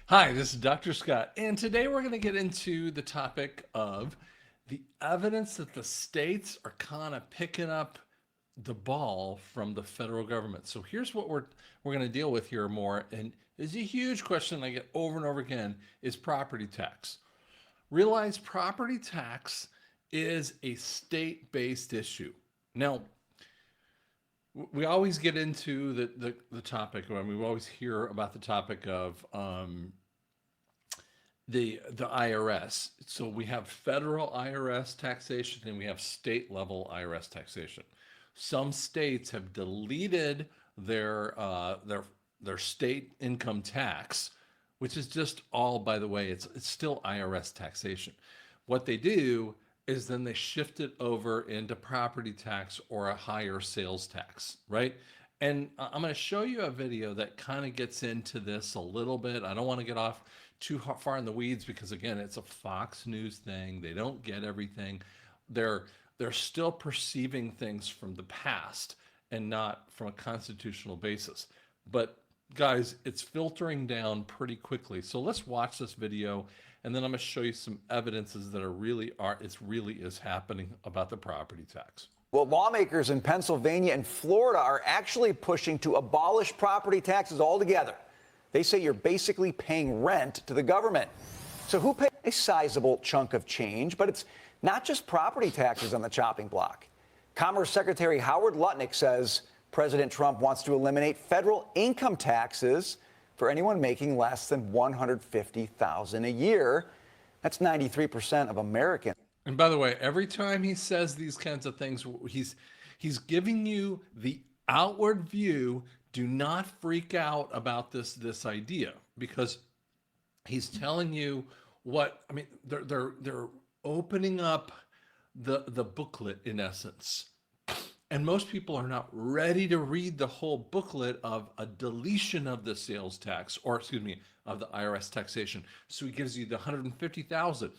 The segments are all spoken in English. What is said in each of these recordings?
Hi, this is Dr. Scott, and today we're going to get into the topic of the evidence that the states are kind of picking up the ball from the federal government. So here's what we're going to deal with here more, and is a huge question I get over and over again is property tax. Realize property tax is a state-based issue. Now, we always get into the topic, or we always hear about the topic of the IRS. So we have federal IRS taxation and we have state level IRS taxation. Some states have deleted their state income tax, which is just all, by the way, it's still IRS taxation. What they do is then they shift it over into property tax or a higher sales tax, right? And I'm going to show you a video that kind of gets into this a little bit. I don't want to get off too far in the weeds because, again, it's a Fox News thing. They don't get everything. They're still perceiving things from the past and not from a constitutional basis. But guys, it's filtering down pretty quickly. So let's watch this video, and then I'm going to show you some evidences that it really is happening about the property tax. Well, lawmakers in Pennsylvania and Florida are actually pushing to abolish property taxes altogether. They say you're basically paying rent to the government. So who pays a sizable chunk of change? But it's not just property taxes on the chopping block. Commerce Secretary Howard Lutnick says President Trump wants to eliminate federal income taxes for anyone making less than $150,000 a year. That's 93% of Americans. And by the way, every time he says these kinds of things, he's giving you the outward view. Do not freak out about this idea, because he's telling you what I mean. They're opening up the booklet in essence. And most people are not ready to read the whole booklet of a deletion of the sales tax, or excuse me, of the IRS taxation. So he gives you the 150,000.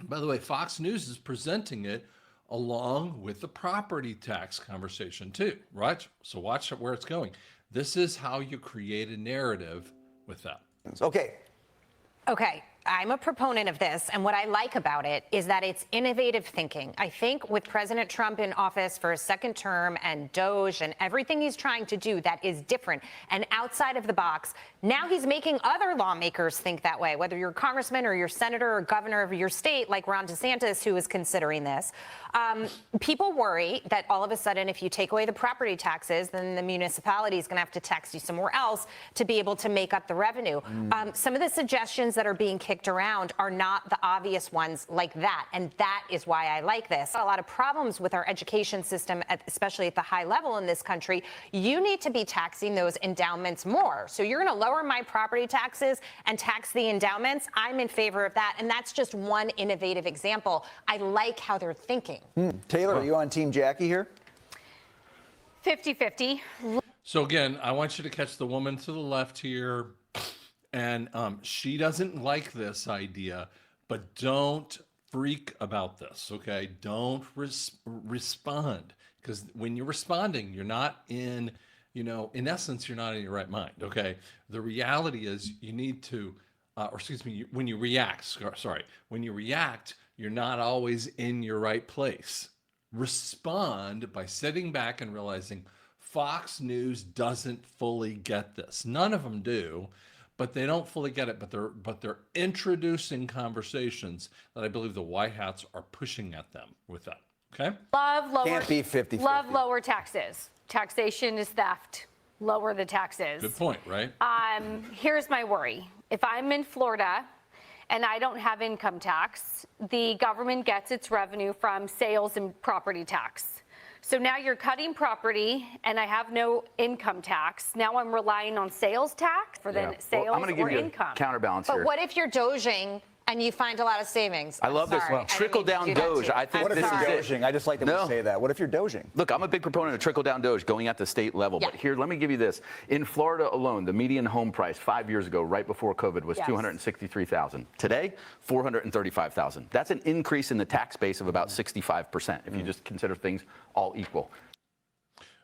By the way, Fox News is presenting it along with the property tax conversation too, right? So watch where it's going. This is how you create a narrative with that. Okay, I'm a proponent of this, and what I like about it is that it's innovative thinking. I think with President Trump in office for a second term and DOGE and everything he's trying to do that is different and outside of the box, now he's making other lawmakers think that way, whether you're a congressman or your senator or governor of your state, like Ron DeSantis, who is considering this. People worry that all of a sudden, if you take away the property taxes, then the municipality is going to have to tax you somewhere else to be able to make up the revenue. Some of the suggestions that are being kicked around are not the obvious ones like that, and that is why I like this. A lot of problems with our education system, especially at the high level in this country. You need to be taxing those endowments more. So you're going to lower my property taxes and tax the endowments. I'm in favor of that, and that's just one innovative example. I like how they're thinking. Taylor, are you on Team Jackie here? 50-50. So again, I want you to catch the woman to the left here. And she doesn't like this idea, but don't freak about this, okay? Don't respond, because when you're responding, you're not in, in essence, you're not in your right mind, okay? The reality is you need to, or excuse me, when you react, when you react, you're not always in your right place. Respond by sitting back and realizing Fox News doesn't fully get this. None of them do. But they don't fully get it. But they're introducing conversations that I believe the White Hats are pushing at them with that. Okay. Can't be 50-50. Love lower taxes. Taxation is theft. Lower the taxes. Good point, right? Here's my worry. If I'm in Florida and I don't have income tax, the government gets its revenue from sales and property tax. So now you're cutting property, and I have no income tax. Now I'm relying on sales tax for the sales I'm going to give you income. A counterbalance But here. what if you're doging and you find a lot of savings? I love this one. Trickle down Doge. I think What if this you're is it. doging? I just like them to say that. What if you're doging? Look, I'm a big proponent of trickle-down Doge going at the state level. Yeah. But here, let me give you this. In Florida alone, the median home price 5 years ago, right before COVID, was $263,000. Today, $435,000. That's an increase in the tax base of about 65%, if you just consider things all equal.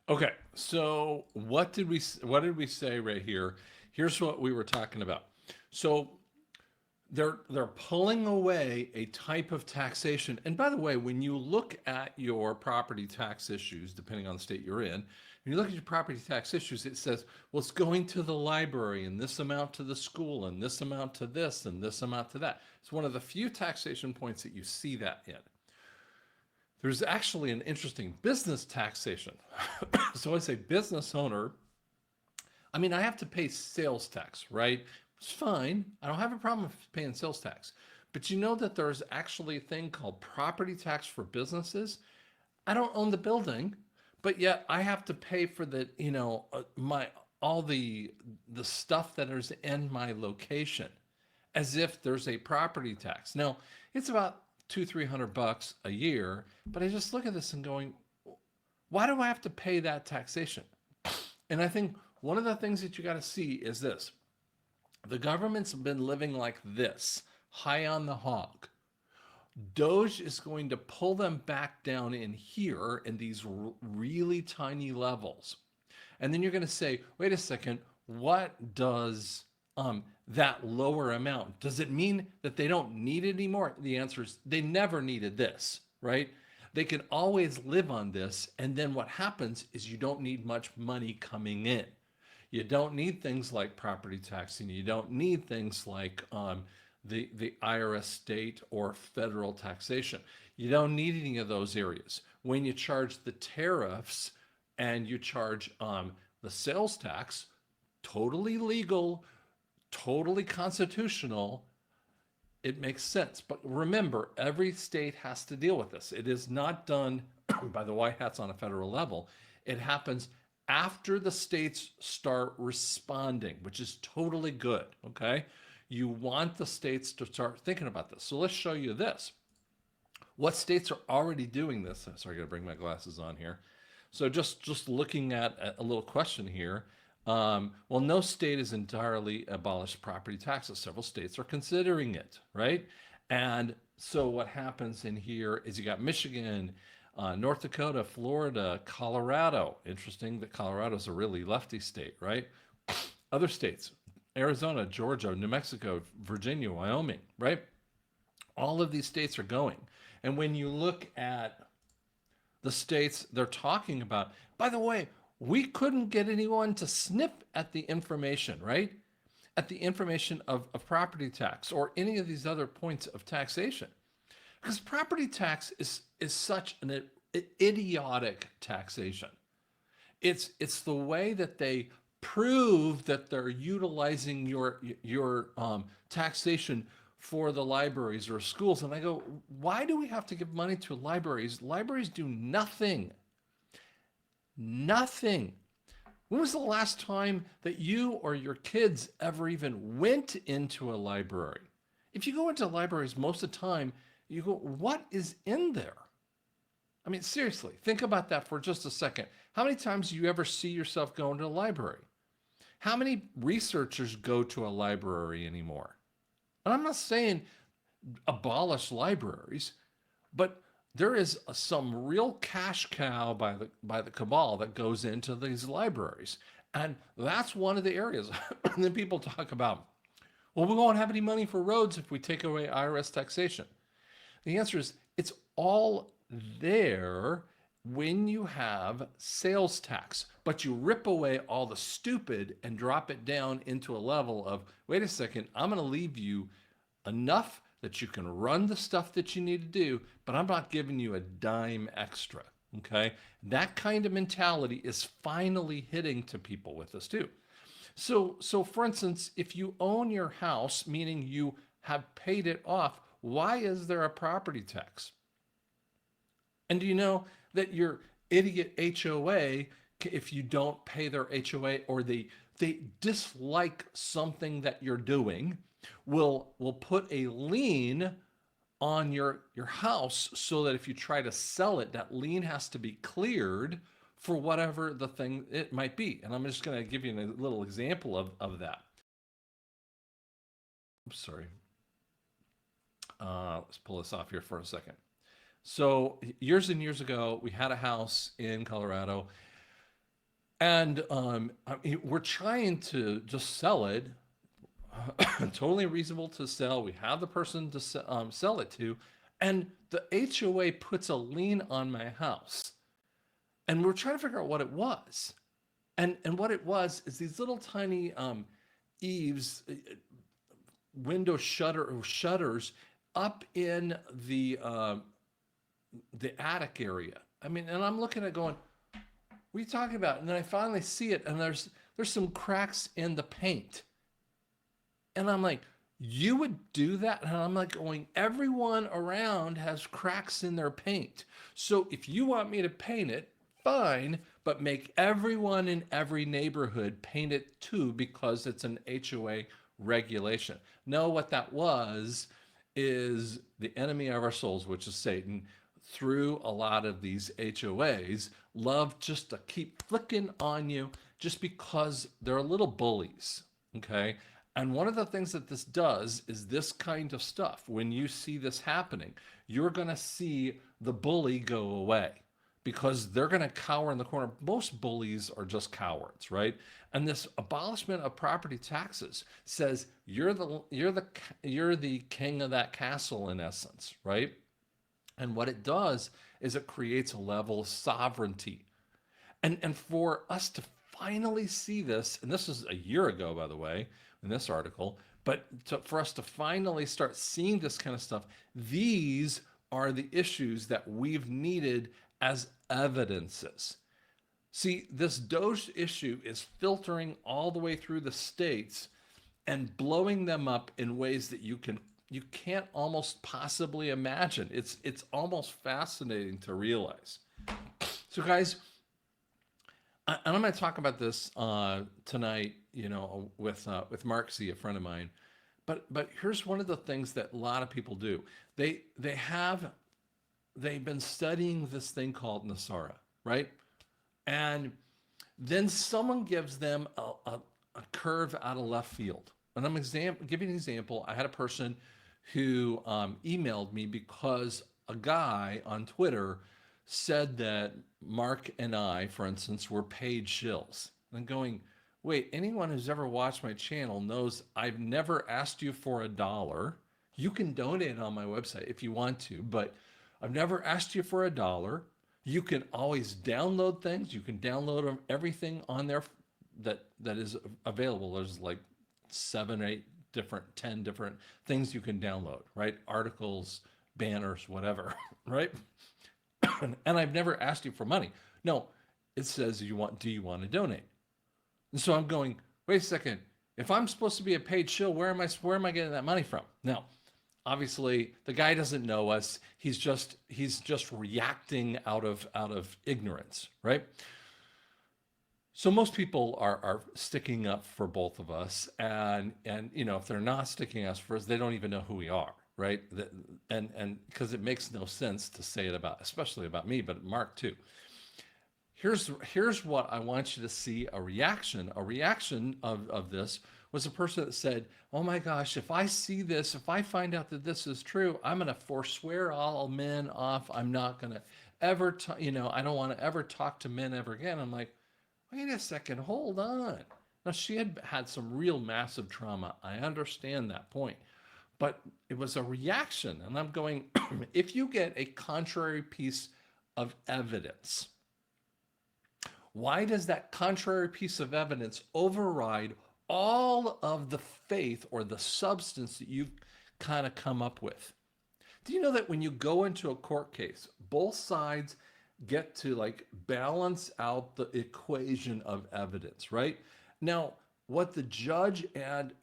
Okay, so what did we say right here? Here's what we were talking about. So they're pulling away a type of taxation. And by the way, when you look at your property tax issues, depending on the state you're in, when you look at your property tax issues, it says, well, it's going to the library and this amount to the school and this amount to this and this amount to that. It's one of the few taxation points that you see that in. There's actually an interesting business taxation. So as a business owner, I mean, I have to pay sales tax, right? It's fine. I don't have a problem with paying sales tax. But you know that there's actually a thing called property tax for businesses? I don't own the building, but yet I have to pay for the, all the stuff that is in my location as if there's a property tax. Now, it's about $200-300 a year, but I just look at this and going, why do I have to pay that taxation? And I think one of the things that you got to see is this. The government's been living like this, high on the hog. DOGE is going to pull them back down in here in these really tiny levels. And then you're going to say, wait a second, what does that lower amount, does it mean that they don't need it anymore? The answer is they never needed this, right? They can always live on this. And then what happens is you don't need much money coming in. You don't need things like property taxing. You don't need things like the IRS state or federal taxation. You don't need any of those areas. When you charge the tariffs and you charge the sales tax, totally legal, totally constitutional, it makes sense. But remember, every state has to deal with this. It is not done by the white hats on a federal level. It happens after the states start responding, which is totally good, okay? You want the states to start thinking about this. So let's show you this. What states are already doing this? Sorry, I gotta bring my glasses on here. So just looking at a little question here. Well, no state has entirely abolished property taxes. Several states are considering it, right? And so what happens in here is you got Michigan, North Dakota, Florida, Colorado. Interesting that Colorado is a really lefty state, right? Other states, Arizona, Georgia, New Mexico, Virginia, Wyoming, right? All of these states are going. And when you look at the states they're talking about, by the way, we couldn't get anyone to snip at the information, right? At the information of property tax or any of these other points of taxation. Because property tax is such an idiotic taxation. It's the way that they prove that they're utilizing your taxation for the libraries or schools. And I go, why do we have to give money to libraries? Libraries do nothing. Nothing. When was the last time that you or your kids ever even went into a library? If you go into libraries most of the time, you go, what is in there? I mean, seriously, think about that for just a second. How many times do you ever see yourself going to a library? How many researchers go to a library anymore? And I'm not saying abolish libraries, but there is some real cash cow by the cabal that goes into these libraries. And that's one of the areas. And then people talk about, well, we won't have any money for roads if we take away IRS taxation. The answer is it's all there when you have sales tax, but you rip away all the stupid and drop it down into a level of, wait a second, I'm going to leave you enough that you can run the stuff that you need to do, but I'm not giving you a dime extra, okay? That kind of mentality is finally hitting to people with this too. So for instance, if you own your house, meaning you have paid it off, why is there a property tax? And do you know that your idiot HOA, if you don't pay their HOA or they dislike something that you're doing, will put a lien on your house so that if you try to sell it, that lien has to be cleared for whatever the thing it might be. And I'm just going to give you a little example of that. Oops, sorry. Let's pull this off here for a second. So years and years ago, we had a house in Colorado, and we're trying to just sell it. totally reasonable to sell. We have the person to sell it to, and the HOA puts a lien on my house. And we're trying to figure out what it was. And what it was is these little tiny eaves, window shutters up in the attic area. I mean, and I'm looking at going, what are you talking about? And then I finally see it, and there's some cracks in the paint. And I'm like, you would do that? And I'm like going, everyone around has cracks in their paint. So if you want me to paint it, fine, but make everyone in every neighborhood paint it too, because it's an HOA regulation. No, what that was is the enemy of our souls, which is Satan, through a lot of these HOAs, love just to keep flicking on you just because they're little bullies, okay? And one of the things that this does is this kind of stuff. When you see this happening, you're going to see the bully go away because they're going to cower in the corner. Most bullies are just cowards, right? And this abolishment of property taxes says you're the king of that castle in essence, right? And what it does is it creates a level of sovereignty. And for us to finally see this, and this is a year ago, by the way, in this article, but for us to finally start seeing this kind of stuff, these are the issues that we've needed as evidences. See, this DOGE issue is filtering all the way through the states and blowing them up in ways that you can't almost possibly imagine. It's almost fascinating to realize. So guys, and I'm going to talk about this tonight, with Mark Z, a friend of mine. But here's one of the things that a lot of people do. They've been studying this thing called Nasara, right? And then someone gives them a curve out of left field. And I'm giving an example. I had a person who emailed me because a guy on Twitter said that Mark and I, for instance, were paid shills. And I'm going, wait, anyone who's ever watched my channel knows I've never asked you for $1. You can donate on my website if you want to, but I've never asked you for $1. You can always download things. You can download everything on there that is available. There's like 7, 8 different, 10 different things you can download, right? Articles, banners, whatever, right? And I've never asked you for money. No, it says do you want to donate? And so I'm going, wait a second. If I'm supposed to be a paid shill, where am I getting that money from? Now, obviously, the guy doesn't know us. He's just reacting out of ignorance, right? So most people are sticking up for both of us, and if they're not sticking us for us, they don't even know who we are, right? And because it makes no sense to say it especially about me, but Mark too. Here's what I want you to see, a reaction of this was a person that said, oh my gosh, if I see this, if I find out that this is true, I'm going to forswear all men off. I'm not going to ever, I don't want to ever talk to men ever again. I'm like, wait a second, hold on. Now, she had some real massive trauma. I understand that point. But it was a reaction. And I'm going, if you get a contrary piece of evidence, why does that contrary piece of evidence override all of the faith or the substance that you've kind of come up with? Do you know that when you go into a court case, both sides get to balance out the equation of evidence, right? Now, what the judge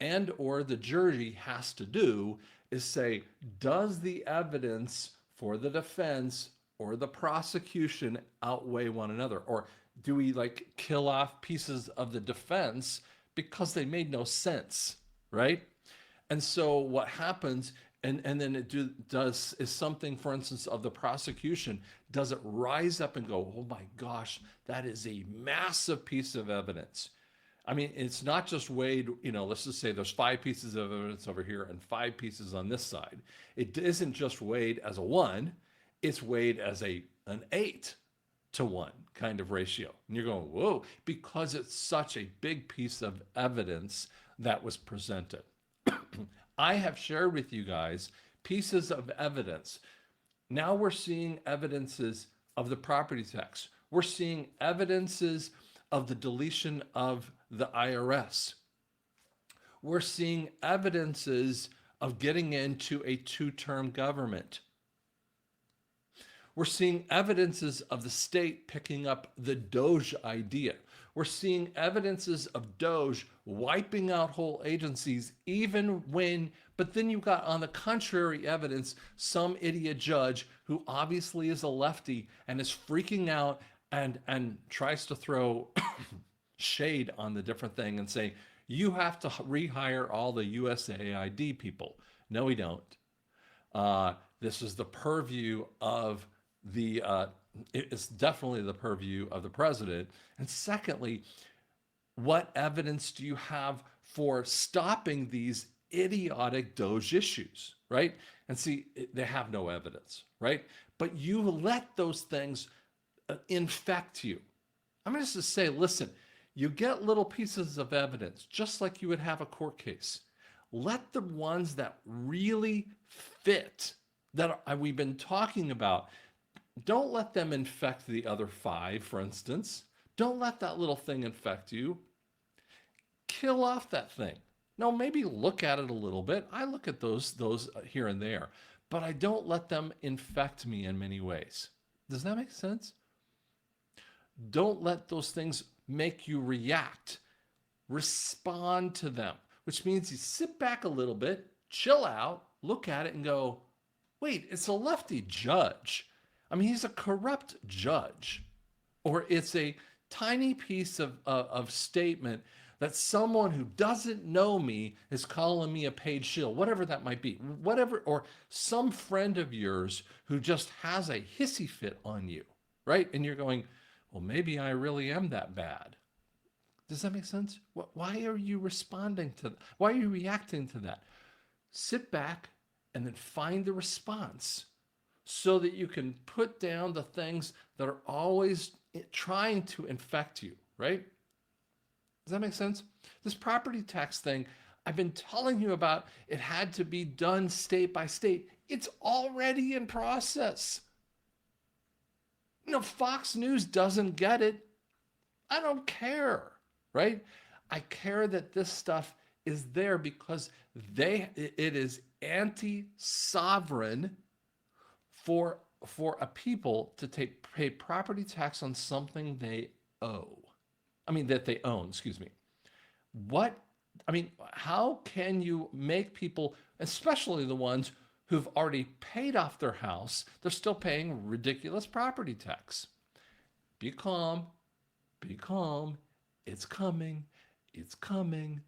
and or the jury has to do is say, does the evidence for the defense or the prosecution outweigh one another? Or do we kill off pieces of the defense because they made no sense, right? And so what happens, and then it does is something, for instance, of the prosecution, does it rise up and go, oh my gosh, that is a massive piece of evidence. I mean, it's not just weighed, let's just say there's 5 pieces of evidence over here and 5 pieces on this side. It isn't just weighed as a 1, it's weighed as an 8-to-1 kind of ratio. And you're going, whoa, because it's such a big piece of evidence that was presented. I have shared with you guys pieces of evidence. Now we're seeing evidences of the property tax. We're seeing evidences of the deletion of the IRS. We're seeing evidences of getting into a two-term government. We're seeing evidences of the state picking up the DOGE idea. We're seeing evidences of DOGE wiping out whole agencies, even when, but then you've got on the contrary evidence, some idiot judge who obviously is a lefty and is freaking out and tries to throw shade on the different thing and say, you have to rehire all the USAID people. No, we don't. This is the purview of it's definitely the purview of the president. And secondly, what evidence do you have for stopping these idiotic DOGE issues, right? And see, they have no evidence, right? But you let those things infect you. I'm going to just say, listen, you get little pieces of evidence, just like you would have a court case. Let the ones that really fit, that we've been talking about, don't let them infect the other 5, for instance. Don't let that little thing infect you. Kill off that thing. No, maybe look at it a little bit. I look at those here and there, but I don't let them infect me in many ways. Does that make sense? Don't let those things make you react. Respond to them, which means you sit back a little bit, chill out, look at it and go, wait, it's a lefty judge. I mean, he's a corrupt judge. Or it's a tiny piece of statement that someone who doesn't know me is calling me a paid shill, whatever that might be, whatever, or some friend of yours who just has a hissy fit on you, right? And you're going, well, maybe I really am that bad. Does that make sense? Why are you responding to that? Why are you reacting to that? Sit back and then find the response so that you can put down the things that are always trying to infect you, right? Does that make sense? This property tax thing, I've been telling you about, it had to be done state by state. It's already in process. You know, Fox News doesn't get it. I don't care, right? I care that this stuff is there because it is anti-sovereign for a people to pay property tax on something they owe. I mean, that they own, excuse me. How can you make people, especially the ones who've already paid off their house, they're still paying ridiculous property tax? Be calm, be calm. It's coming, it's coming.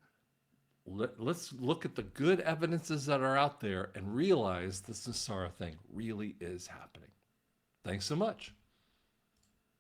Let's look at the good evidences that are out there and realize this Nassara thing really is happening. Thanks so much.